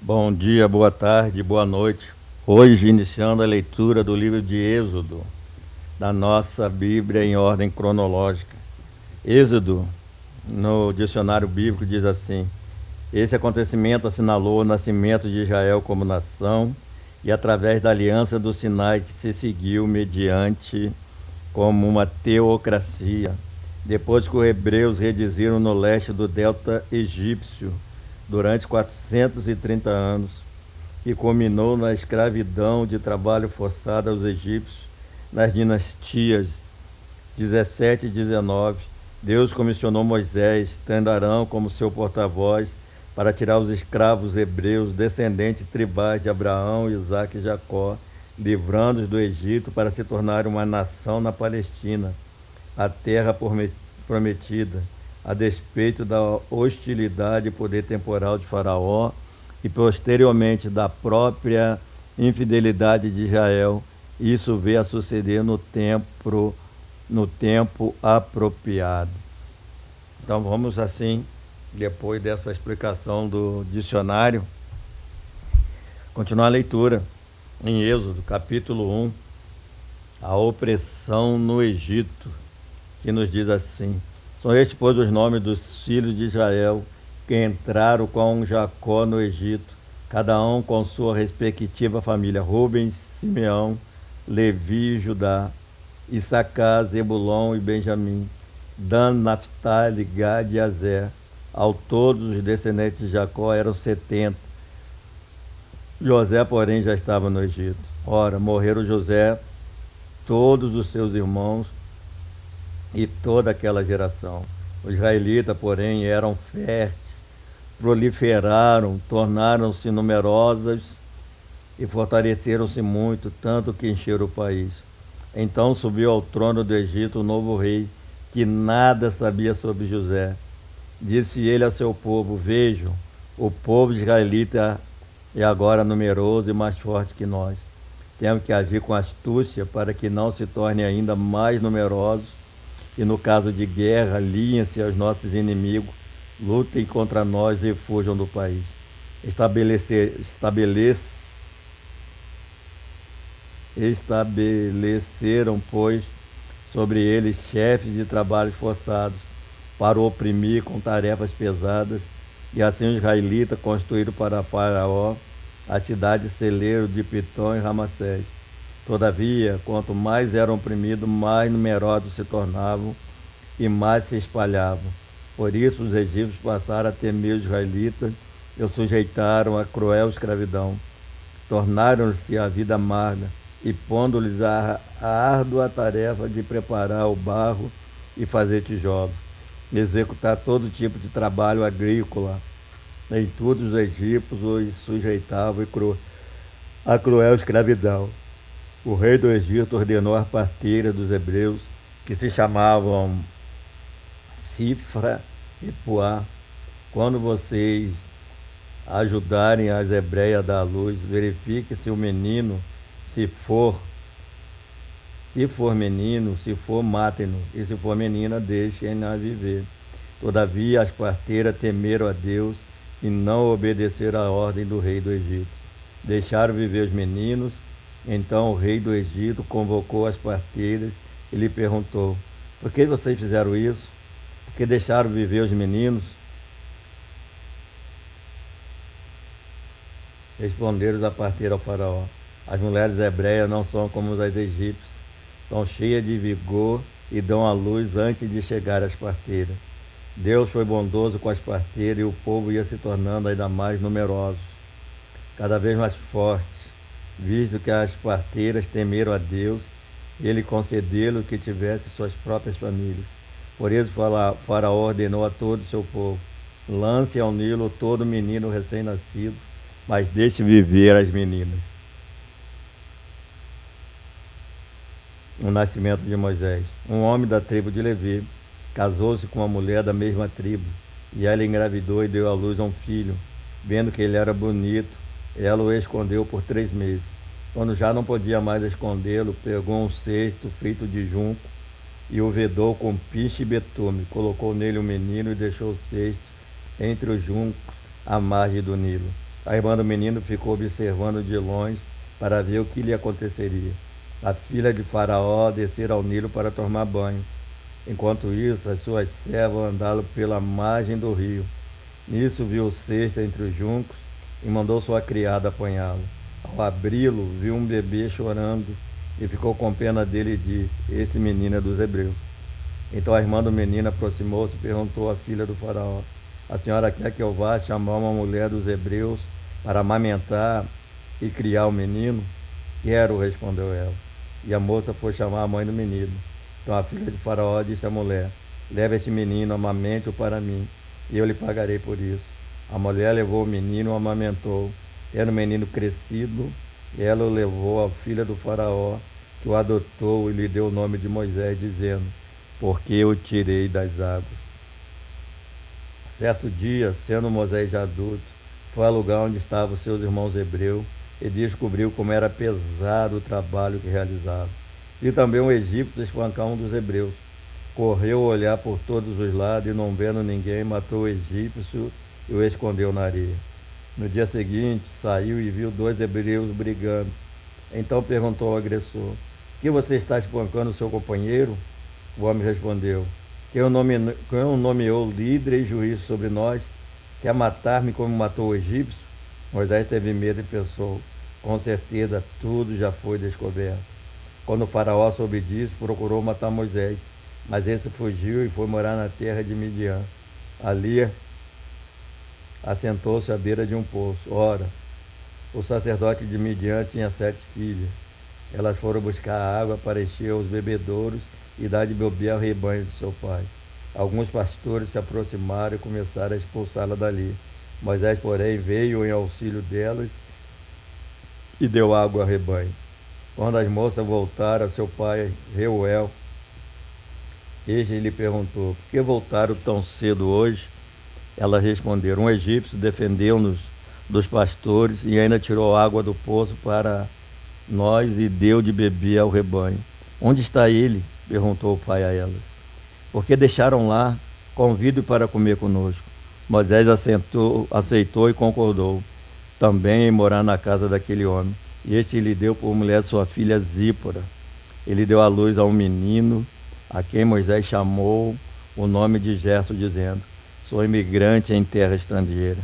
Bom dia, boa tarde, boa noite. Hoje, iniciando a leitura do livro de Êxodo, da nossa Bíblia em ordem cronológica. Êxodo, no dicionário bíblico, diz assim: esse acontecimento assinalou o nascimento de Israel como nação e através da aliança do Sinai que se seguiu mediante como uma teocracia. Depois que os hebreus residiram no leste do delta egípcio durante 430 anos, que culminou na escravidão de trabalho forçado aos egípcios nas dinastias 17 e 19, Deus comissionou Moisés, tendo Arão como seu porta-voz, para tirar os escravos hebreus, descendentes tribais de Abraão, Isaque e Jacó, livrando-os do Egito para se tornar uma nação na Palestina, a terra prometida, a despeito da hostilidade e poder temporal de Faraó e posteriormente da própria infidelidade de Israel. Isso veio a suceder no tempo apropriado. Então vamos assim, depois dessa explicação do dicionário, continuar a leitura em Êxodo, capítulo 1, a opressão no Egito, que nos diz assim: são estes, pois, os nomes dos filhos de Israel que entraram com Jacó no Egito, cada um com sua respectiva família: Rubens, Simeão, Levi e Judá, Issacar, Zebulon e Benjamim, Dan, Naphtali, Gad e Azer. Ao todos os descendentes de Jacó eram 70. José, porém, já estava no Egito. Ora, morreram José, todos os seus irmãos e toda aquela geração. Os israelitas, porém, eram férteis, proliferaram, tornaram-se numerosos e fortaleceram-se muito, tanto que encheram o país. Então subiu ao trono do Egito um novo rei, que nada sabia sobre José. Disse ele a seu povo: vejam, o povo israelita é agora numeroso e mais forte que nós. Temos que agir com astúcia para que não se tornem ainda mais numerosos e, no caso de guerra, aliem-se aos nossos inimigos, lutem contra nós e fujam do país. Estabeleceram, pois, sobre eles chefes de trabalhos forçados, para o oprimir com tarefas pesadas, e assim os israelitas construíram para Faraó a cidade celeiro de Pitom e Ramassés. Todavia, quanto mais eram oprimidos, mais numerosos se tornavam e mais se espalhavam. Por isso os egípcios passaram a temer os israelitas e os sujeitaram a cruel escravidão. Tornaram-se a vida amarga e pondo-lhes a árdua tarefa de preparar o barro e fazer tijolos, executar todo tipo de trabalho agrícola. Em tudo os egípcios os sujeitavam a cruel escravidão. O rei do Egito ordenou às parteiras dos hebreus, que se chamavam Cifra e Puá: quando vocês ajudarem as hebreias a dar à luz, verifique se o menino, se for menino, se for, matem-no, e se for menina, deixem-na viver. Todavia as parteiras temeram a Deus e não obedeceram à ordem do rei do Egito. Deixaram viver os meninos. Então o rei do Egito convocou as parteiras e lhe perguntou: por que vocês fizeram isso? Por que deixaram viver os meninos? Responderam as parteiras ao faraó: as mulheres hebreias não são como as egípcias, são cheias de vigor e dão à luz antes de chegar às parteiras. Deus foi bondoso com as parteiras e o povo ia se tornando ainda mais numeroso, cada vez mais forte, visto que as parteiras temeram a Deus, ele concedeu-lhe que tivesse suas próprias famílias. Por isso Faraó ordenou a todo o seu povo: lance ao Nilo todo menino recém-nascido, mas deixe viver as meninas. O nascimento de Moisés. Um homem da tribo de Levi casou-se com uma mulher da mesma tribo, e ela engravidou e deu à luz a um filho. Vendo que ele era bonito, ela o escondeu por 3 meses. Quando já não podia mais escondê-lo, pegou um cesto feito de junco e o vedou com piche e betume. Colocou nele o menino e deixou o cesto entre os juncos à margem do Nilo. A irmã do menino ficou observando de longe para ver o que lhe aconteceria. A filha de Faraó descera ao Nilo para tomar banho. Enquanto isso, as suas servas andaram pela margem do rio. Nisso viu o cesto entre os juncos e mandou sua criada apanhá-lo. Ao abri-lo, viu um bebê chorando e ficou com pena dele e disse: Esse menino é dos hebreus. Então a irmã do menino aproximou-se e perguntou à filha do faraó: A senhora quer que eu vá chamar uma mulher dos hebreus para amamentar e criar o menino? Quero, respondeu ela. E a moça foi chamar a mãe do menino. Então a filha de faraó disse à mulher: Leve este menino, amamente-o para mim, e eu lhe pagarei por isso. A mulher levou o menino e o amamentou. Era um menino crescido, e ela o levou à filha do faraó, que o adotou e lhe deu o nome de Moisés, dizendo: Porque eu o tirei das águas. Certo dia, sendo Moisés já adulto, foi ao lugar onde estavam seus irmãos hebreus e descobriu como era pesado o trabalho que realizava. E também um egípcio espancar um dos hebreus. Correu a olhar por todos os lados e, não vendo ninguém, matou o egípcio e o escondeu na areia. No dia seguinte, saiu e viu dois hebreus brigando. Então perguntou ao agressor: Por que você está espancando o seu companheiro? O homem respondeu: Quem o nomeou líder e juiz sobre nós? Quer matar-me como matou o egípcio? Moisés teve medo e pensou: Com certeza tudo já foi descoberto. Quando o faraó soube disso, procurou matar Moisés, mas esse fugiu e foi morar na terra de Midian. Ali assentou-se à beira de um poço. Ora, o sacerdote de Midian tinha 7 filhas. Elas foram buscar água para encher os bebedouros e dar de beber ao rebanho de seu pai. Alguns pastores se aproximaram e começaram a expulsá-la dali. Moisés, porém, veio em auxílio delas e deu água ao rebanho. Quando as moças voltaram a seu pai, Reuel, este lhe perguntou: Por que voltaram tão cedo hoje? Elas responderam: Um egípcio defendeu-nos dos pastores e ainda tirou água do poço para nós e deu de beber ao rebanho. Onde está ele? Perguntou o pai a elas. Porque deixaram lá, convide-o para comer conosco. Moisés aceitou e concordou também em morar na casa daquele homem. E este lhe deu por mulher sua filha Zípora. Ele deu à luz a um menino, a quem Moisés chamou o nome de Gerson, dizendo: Sou imigrante em terra estrangeira.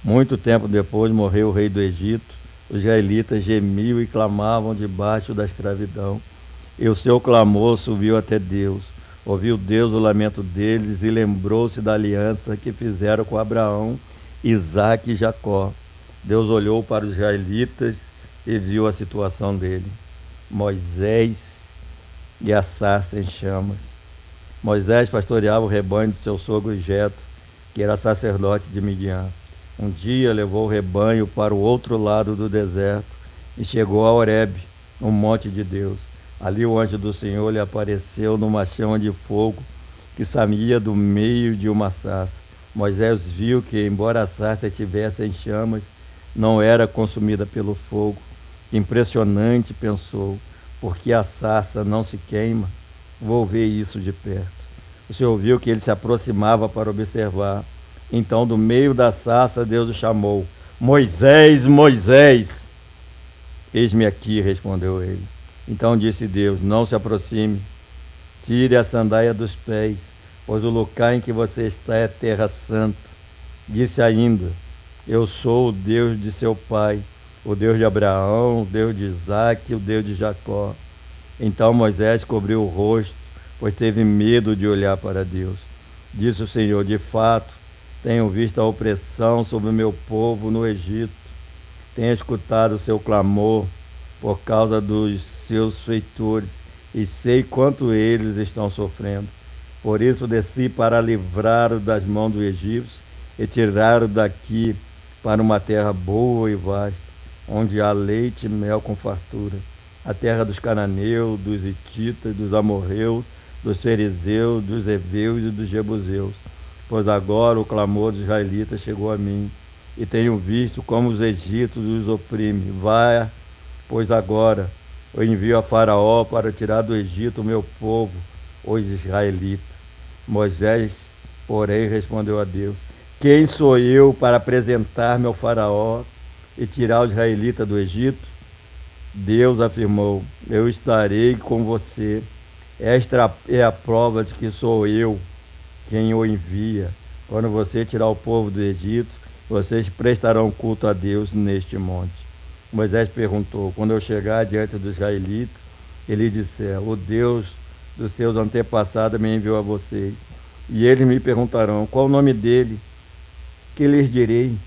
Muito tempo depois morreu o rei do Egito. Os israelitas gemiam e clamavam debaixo da escravidão. E o seu clamor subiu até Deus. Ouviu Deus o lamento deles e lembrou-se da aliança que fizeram com Abraão, Isaque e Jacó. Deus olhou para os israelitas e viu a situação dele. Moisés e a sarça em chamas. Moisés pastoreava o rebanho de seu sogro Jetro, que era sacerdote de Midian. Um dia levou o rebanho para o outro lado do deserto e chegou a Horebe, um monte de Deus. Ali o anjo do Senhor lhe apareceu numa chama de fogo que saía do meio de uma sarça. Moisés viu que, embora a sarça estivesse em chamas, não era consumida pelo fogo. Impressionante, pensou, porque a sarça não se queima? Vou ver isso de perto. O Senhor viu que ele se aproximava para observar. Então, do meio da sarça, Deus o chamou: Moisés, Moisés! Eis-me aqui, respondeu ele. Então disse Deus: Não se aproxime, tire a sandália dos pés, pois o lugar em que você está é terra santa. Disse ainda: Eu sou o Deus de seu pai, o Deus de Abraão, o Deus de Isaque, o Deus de Jacó. Então Moisés cobriu o rosto, pois teve medo de olhar para Deus. Disse o Senhor: De fato, tenho visto a opressão sobre o meu povo no Egito. Tenho escutado o seu clamor por causa dos seus feitores e sei quanto eles estão sofrendo. Por isso desci para livrar-o das mãos do egípcio e tirá-lo daqui para uma terra boa e vasta, onde há leite e mel com fartura, a terra dos cananeus, dos hititas, dos amorreus, dos fariseus, dos heveus e dos jebuseus. Pois agora o clamor dos israelitas chegou a mim, e tenho visto como os egípcios os oprimem. Vai, pois agora eu envio a Faraó para tirar do Egito o meu povo, os israelitas. Moisés, porém, respondeu a Deus: quem sou eu para apresentar-me ao faraó e tirar os israelitas do Egito? Deus afirmou: eu estarei com você. Esta é a prova de que sou eu quem o envia. Quando você tirar o povo do Egito, vocês prestarão culto a Deus neste monte. Moisés perguntou: quando eu chegar diante dos israelitas, ele disser: o Deus dos seus antepassados me enviou a vocês. E eles me perguntarão: qual o nome dele? Que lhes direi?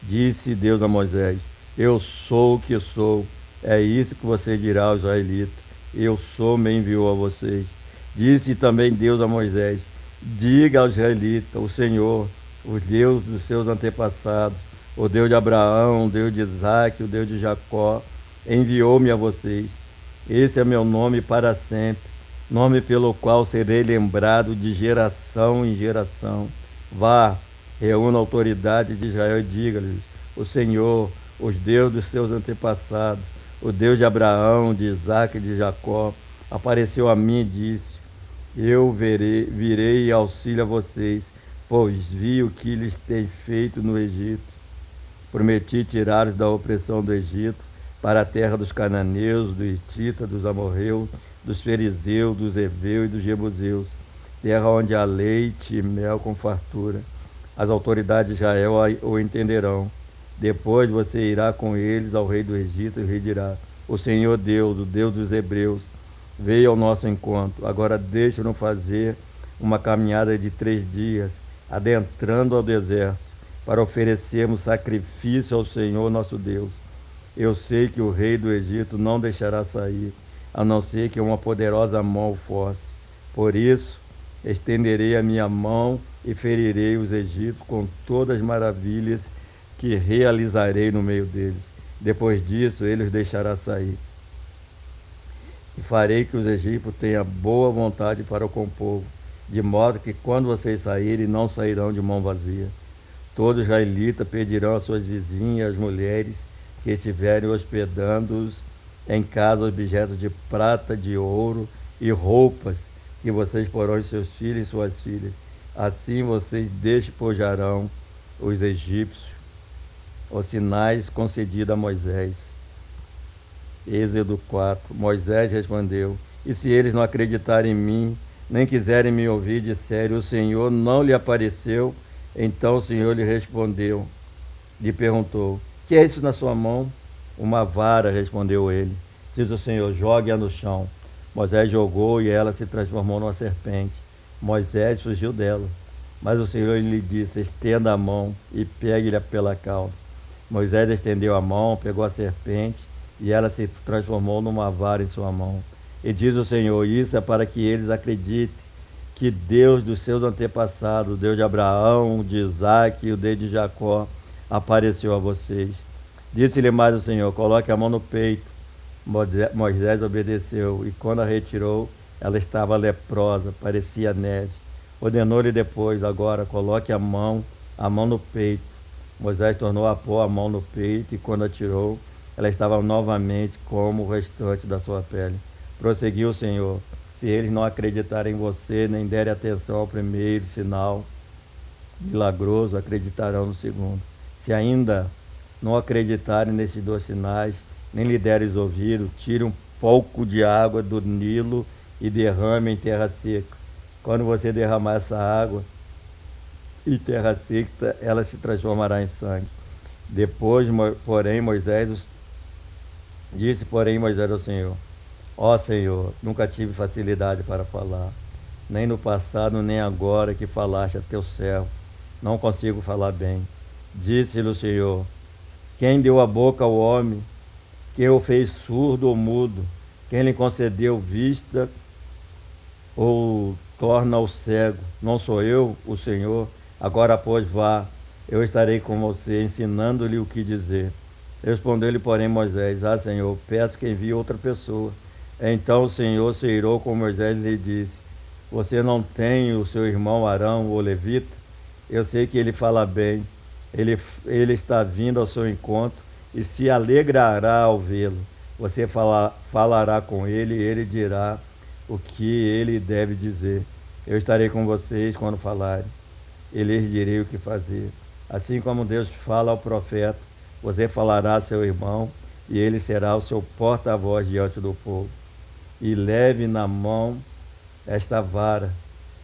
Disse Deus a Moisés: eu sou o que sou. É isso que você dirá aos israelitas: eu sou, me enviou a vocês. Disse também Deus a Moisés: diga aos israelitas: o Senhor, o Deus dos seus antepassados, o Deus de Abraão, o Deus de Isaque, o Deus de Jacó, enviou-me a vocês. Esse é meu nome para sempre, nome pelo qual serei lembrado de geração em geração. Vá, reúna a autoridade de Israel e diga-lhes: o Senhor, os Deus dos seus antepassados, o Deus de Abraão, de Isaque e de Jacó, apareceu a mim e disse: eu virei em auxílio a vocês, pois vi o que lhes tem feito no Egito. Prometi tirar-os da opressão do Egito para a terra dos cananeus, dos hititas, dos amorreus, dos fariseus, dos heveus e dos jebuseus, terra onde há leite e mel com fartura. As autoridades de Israel o entenderão. Depois você irá com eles ao rei do Egito e o rei dirá: o Senhor Deus, o Deus dos hebreus, veio ao nosso encontro. Agora deixa-nos fazer uma caminhada de 3 dias, adentrando ao deserto, para oferecermos sacrifício ao Senhor nosso Deus. Eu sei que o rei do Egito não deixará sair, a não ser que uma poderosa mão o force. Por isso, estenderei a minha mão e ferirei os egípcios com todas as maravilhas que realizarei no meio deles. Depois disso, ele os deixará sair. E farei que os egípcios tenham boa vontade para com o povo, de modo que quando vocês saírem, não sairão de mão vazia. Todos os israelitas pedirão às suas vizinhas, as mulheres que estiverem hospedando-os em casa, objetos de prata, de ouro e roupas que vocês porão em seus filhos e suas filhas. Assim vocês despojarão os egípcios. Os sinais concedidos a Moisés. Êxodo 4. Moisés respondeu: e se eles não acreditarem em mim, nem quiserem me ouvir, disserem: o Senhor não lhe apareceu? Então o Senhor lhe perguntou: que é isso na sua mão? Uma vara, respondeu ele. Diz o Senhor: jogue-a no chão. Moisés jogou e ela se transformou numa serpente. Moisés fugiu dela. Mas o Senhor lhe disse: estenda a mão e pegue-lhe pela cauda. Moisés estendeu a mão, pegou a serpente e ela se transformou numa vara em sua mão. E diz o Senhor: isso é para que eles acreditem que Deus dos seus antepassados, o Deus de Abraão, de Isaque e o Deus de Jacó, apareceu a vocês. Disse-lhe mais o Senhor: coloque a mão no peito. Moisés obedeceu, e quando a retirou, ela estava leprosa, parecia neve. Ordenou-lhe depois: agora coloque a mão no peito. Moisés tornou a pôr a mão no peito, e quando a tirou, ela estava novamente como o restante da sua pele. Prosseguiu o Senhor: se eles não acreditarem em você, nem derem atenção ao primeiro sinal milagroso, acreditarão no segundo. Se ainda não acreditarem nesses 2 sinais, nem lhe deres ouvido, tire um pouco de água do Nilo e derrame em terra seca. Quando você derramar essa água em terra seca, ela se transformará em sangue. Depois, porém, Moisés ao Senhor: ó Senhor, nunca tive facilidade para falar, nem no passado, nem agora que falaste a teu servo. Não consigo falar bem. Disse-lhe o Senhor: quem deu a boca ao homem? Quem o fez surdo ou mudo? Quem lhe concedeu vista ou torna-o cego? Não sou eu, o Senhor? Agora, pois, vá, eu estarei com você, ensinando-lhe o que dizer. Respondeu-lhe, porém, Moisés: ah, Senhor, peço que envie outra pessoa. Então o Senhor se irou com Moisés e lhe disse: você não tem o seu irmão Arão, o levita? Eu sei que ele fala bem. Ele está vindo ao seu encontro e se alegrará ao vê-lo. Você falará com ele e ele dirá o que ele deve dizer. Eu estarei com vocês quando falarem. e lhes direi o que fazer. Assim como Deus fala ao profeta, você falará a seu irmão, e ele será o seu porta-voz diante do povo. E leve na mão esta vara,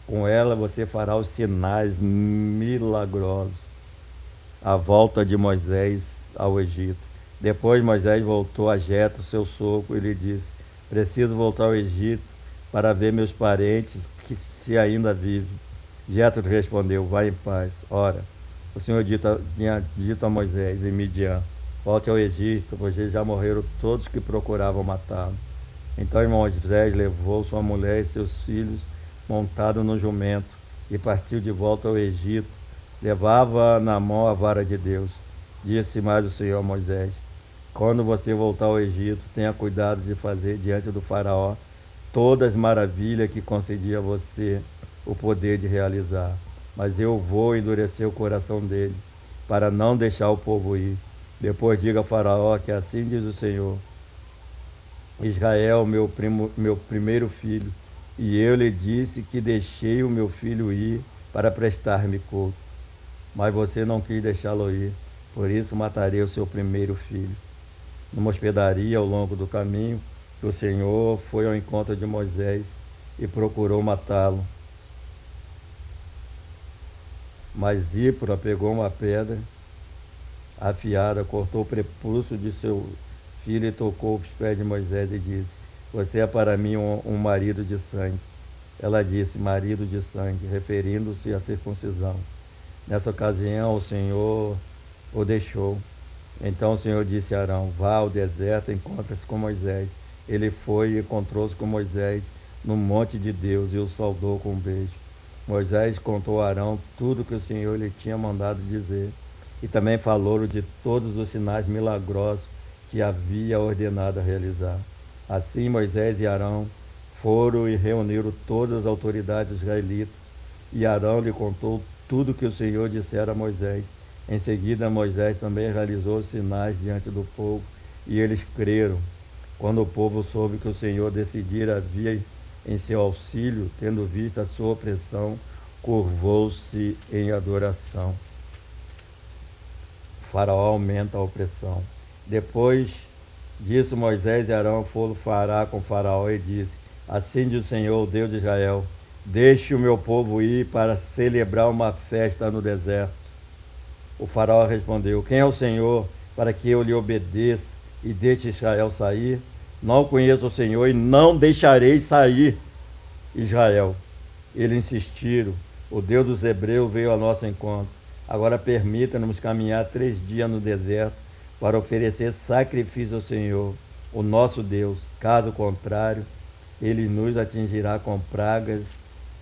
com ela você fará os sinais milagrosos. A volta de Moisés ao Egito. Depois Moisés voltou a Jetro, seu sogro, e lhe disse: preciso voltar ao Egito para ver meus parentes que se ainda vivem. Jetro respondeu: vai em paz. Ora, o Senhor tinha dito a Moisés em Midian: volte ao Egito, pois já morreram todos que procuravam matá-lo. Então Moisés levou sua mulher e seus filhos montado no jumento e partiu de volta ao Egito. Levava na mão a vara de Deus. Disse mais o Senhor a Moisés: quando você voltar ao Egito, tenha cuidado de fazer diante do faraó todas as maravilhas que concedi a você o poder de realizar. Mas eu vou endurecer o coração dele, para não deixar o povo ir. Depois diga ao faraó que assim diz o Senhor: Israel, meu primeiro filho, e eu lhe disse que deixei o meu filho ir para prestar-me culto. Mas você não quis deixá-lo ir, por isso matarei o seu primeiro filho. Numa hospedaria ao longo do caminho, o Senhor foi ao encontro de Moisés e procurou matá-lo. Mas Zípora pegou uma pedra afiada, cortou o prepúcio de seu filho e tocou os pés de Moisés e disse: você é para mim um marido de sangue. Ela disse: marido de sangue, referindo-se à circuncisão. Nessa ocasião o Senhor o deixou. Então o Senhor disse a Arão: vá ao deserto, encontre-se com Moisés. Ele foi e encontrou-se com Moisés no monte de Deus e o saudou com um beijo. Moisés contou a Arão tudo que o Senhor lhe tinha mandado dizer, e também falou de todos os sinais milagrosos que havia ordenado a realizar. Assim Moisés e Arão foram e reuniram todas as autoridades israelitas, e Arão lhe contou tudo que o Senhor dissera a Moisés. Em seguida Moisés também realizou os sinais diante do povo, e eles creram. Quando o povo soube que o Senhor decidira vir em seu auxílio, tendo visto a sua opressão, curvou-se em adoração. O faraó aumenta a opressão. Depois disso, Moisés e Arão foram falar com o faraó e disse: assim diz o Senhor, o Deus de Israel: deixe o meu povo ir para celebrar uma festa no deserto. O faraó respondeu: quem é o Senhor para que eu lhe obedeça e deixe Israel sair? Não conheço o Senhor e não deixarei sair Israel. Eles insistiram: o Deus dos Hebreus veio ao nosso encontro. Agora permita-nos caminhar 3 dias no deserto para oferecer sacrifício ao Senhor, o nosso Deus. Caso contrário, ele nos atingirá com pragas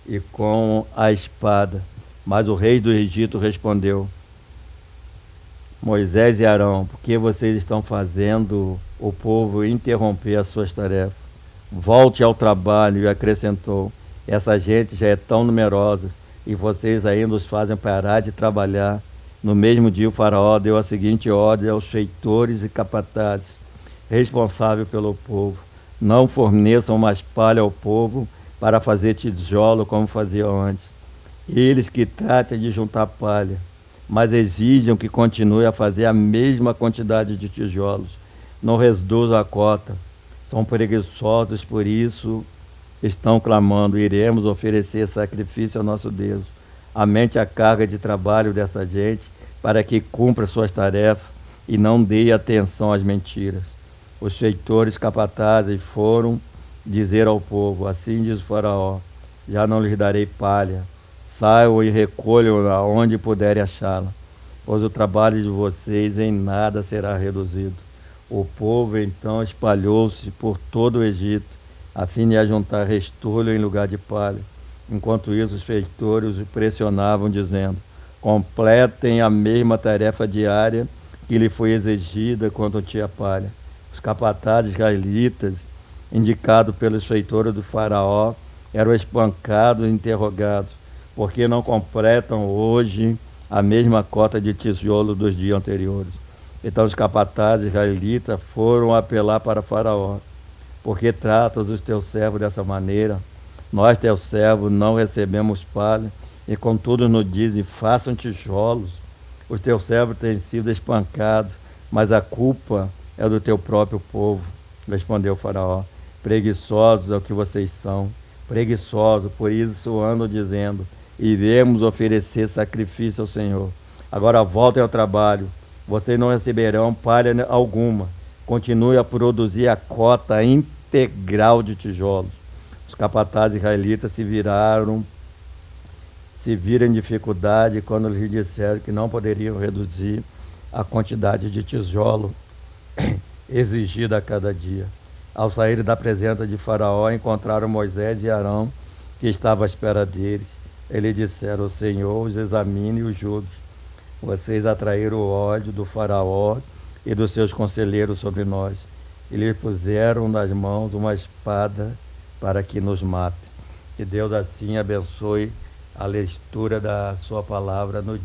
e com a espada. Mas o rei do Egito respondeu: Moisés e Arão, por que vocês estão fazendo o povo interromper as suas tarefas? Volte ao trabalho. E acrescentou: essa gente já é tão numerosa e vocês ainda os fazem parar de trabalhar. No mesmo dia o faraó deu a seguinte ordem aos feitores e capatazes responsáveis pelo povo: não forneçam mais palha ao povo para fazer tijolo como faziam antes. Eles que tratem de juntar palha, mas exijam que continue a fazer a mesma quantidade de tijolos. Não reduzam a cota. São preguiçosos, por isso estão clamando: iremos oferecer sacrifício ao nosso Deus. Aumente a carga de trabalho dessa gente para que cumpra suas tarefas e não dê atenção às mentiras. Os feitores capatazes foram dizer ao povo: assim diz o faraó: já não lhes darei palha. Saiam e recolham-na onde puderem achá-la, pois o trabalho de vocês em nada será reduzido. O povo então espalhou-se por todo o Egito, a fim de ajuntar restolho em lugar de palha. Enquanto isso, os feitores os pressionavam, dizendo: completem a mesma tarefa diária que lhe foi exigida quando tinha palha. Os capatazes israelitas, indicados pelos feitores do faraó, eram espancados e interrogados: por que não completam hoje a mesma cota de tijolo dos dias anteriores? Então os capatazes israelitas foram apelar para Faraó: por que tratas os teus servos dessa maneira? Nós, teus servos, não recebemos palha E contudo nos dizem, façam tijolos. Os teus servos têm sido espancados, mas a culpa é do teu próprio povo. Respondeu Faraó. Preguiçosos é o que vocês são. Preguiçosos, por isso andam dizendo, iremos oferecer sacrifício ao Senhor. Agora voltem ao trabalho. Vocês não receberão palha alguma. Continue a produzir a cota integral de tijolos. Os capatazes israelitas se viram em dificuldade quando lhes disseram que não poderiam reduzir a quantidade de tijolo exigida a cada dia. Ao saírem da presença de Faraó, encontraram Moisés e Arão, que estavam à espera deles. Eles disseram, o Senhor os examine e os julgue. Vocês atraíram o ódio do Faraó e dos seus conselheiros sobre nós. E lhes puseram nas mãos uma espada para que nos mate. Que Deus assim abençoe a leitura da sua palavra no